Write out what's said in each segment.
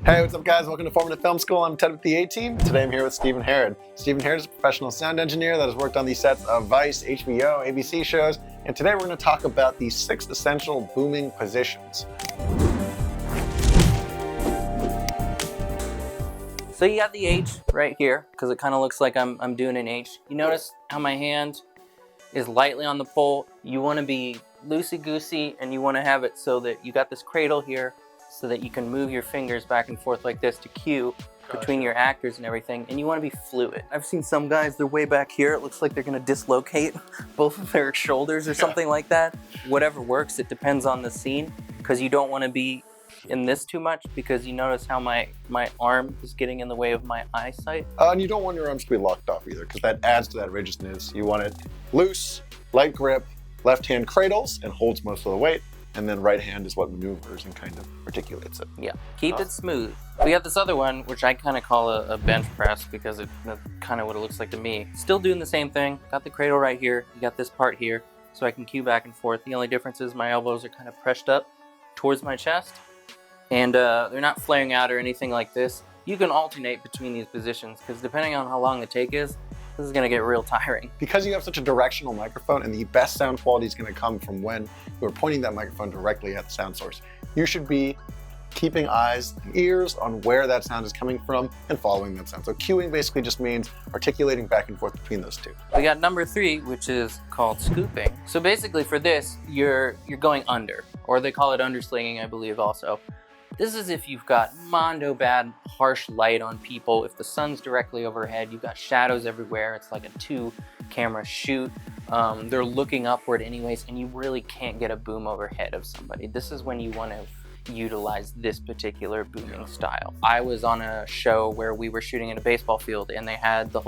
Hey, what's up guys? Welcome to Formative Film School. I'm Ted with the A-Team. Today I'm here with Stephen Herod. Stephen Herod is a professional sound engineer that has worked on the sets of Vice, HBO, ABC shows, and today we're going to talk about the 6 essential booming positions. So you got the H right here, because it kind of looks like I'm doing an H. You notice how my hand is lightly on the pole. You want to be loosey-goosey, and you want to have it so that you got this cradle here, so that you can move your fingers back and forth like this to cue between your actors and everything, and you want to be fluid. I've seen some guys, they're way back here, it looks like they're going to dislocate both of their shoulders or something like that. Whatever works, it depends on the scene, because you don't want to be in this too much, because you notice how my arm is getting in the way of my eyesight. And you don't want your arms to be locked off either, because that adds to that rigidness. You want it loose, light grip, left hand cradles and holds most of the weight, and then right hand is what maneuvers and kind of articulates it. Yeah, keep it smooth. We got this other one, which I kind of call a bench press, because that's kind of what it looks like to me. Still doing the same thing. Got the cradle right here. You got this part here, so I can cue back and forth. The only difference is my elbows are kind of pressed up towards my chest, and they're not flaring out or anything like this. You can alternate between these positions, because depending on how long the take is, this is gonna get real tiring. Because you have such a directional microphone, and the best sound quality is gonna come from when you're pointing that microphone directly at the sound source. You should be keeping eyes and ears on where that sound is coming from and following that sound. So cueing basically just means articulating back and forth between those two. We got number 3, which is called scooping. So basically for this, you're going under, or they call it underslinging, I believe also. This is if you've got mondo bad, harsh light on people. If the sun's directly overhead, you've got shadows everywhere. It's like a 2-camera shoot. They're looking upward anyways, and you really can't get a boom overhead of somebody. This is when you want to utilize this particular booming style. I was on a show where we were shooting in a baseball field, and they had the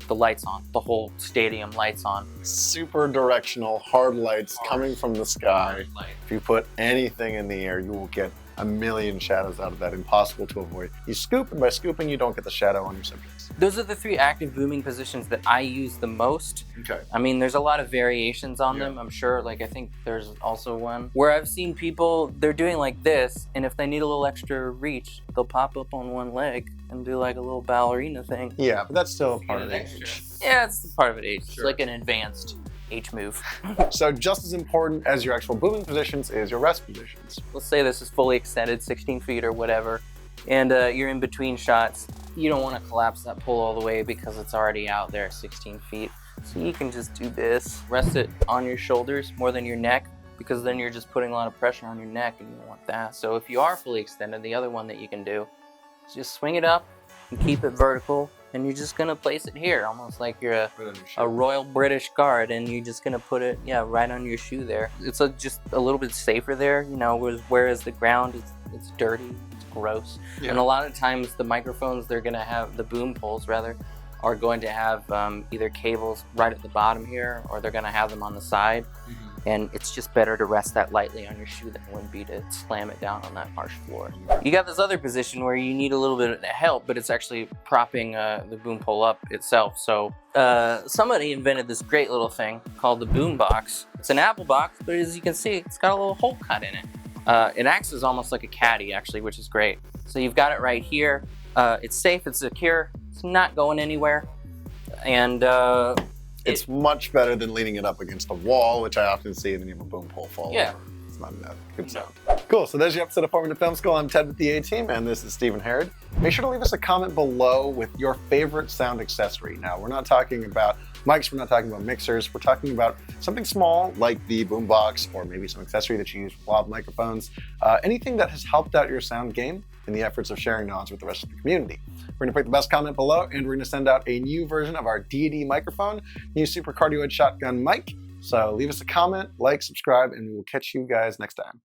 lights on, the whole stadium lights on. Super directional, hard lights coming from the sky. If you put anything in the air, you will get a million shadows out of that, impossible to avoid. You scoop, and by scooping, you don't get the shadow on your subjects. Those are the 3 active booming positions that I use the most. Okay. I mean, there's a lot of variations on them, I'm sure. Like, I think there's also one where I've seen people, they're doing like this, and if they need a little extra reach, they'll pop up on one leg and do like a little ballerina thing. Yeah, but that's still a part of the H. Yeah, it's part of it H. It's like an advanced H move. So just as important as your actual booming positions is your rest positions. Let's say this is fully extended, 16 feet or whatever, and you're in between shots. You don't want to collapse that pole all the way because it's already out there 16 feet. So you can just do this. Rest it on your shoulders more than your neck, because then you're just putting a lot of pressure on your neck, and you don't want that. So if you are fully extended, the other one that you can do is just swing it up and keep it vertical, and you're just gonna place it here, almost like you're a Royal British Guard, and you're just gonna put it, right on your shoe there. It's just a little bit safer there, whereas the ground, it's dirty, it's gross. Yeah. And a lot of times the microphones, they're gonna have, the boom poles rather, are going to have either cables right at the bottom here, or they're gonna have them on the side. And it's just better to rest that lightly on your shoe than it would be to slam it down on that harsh floor. You got this other position where you need a little bit of help, but it's actually propping the boom pole up itself. So somebody invented this great little thing called the boom box. It's an Apple box, but as you can see, it's got a little hole cut in it. It acts as almost like a caddy, actually, which is great. So you've got it right here. It's safe, it's secure, it's not going anywhere. And it's much better than leaning it up against a wall, which I often see, and then you have a boom pole fall over. It's not enough. Good sound. Cool, so there's your episode of Formative Film School. I'm Ted with the A-Team, and this is Stephen Herod. Make sure to leave us a comment below with your favorite sound accessory. Now, we're not talking about mics, we're not talking about mixers, we're talking about something small like the boombox, or maybe some accessory that you use with lav microphones. Anything that has helped out your sound game in the efforts of sharing knowledge with the rest of the community. We're gonna pick the best comment below, and we're gonna send out a new version of our D&D microphone, new super cardioid shotgun mic. So leave us a comment, like, subscribe, and we will catch you guys next time.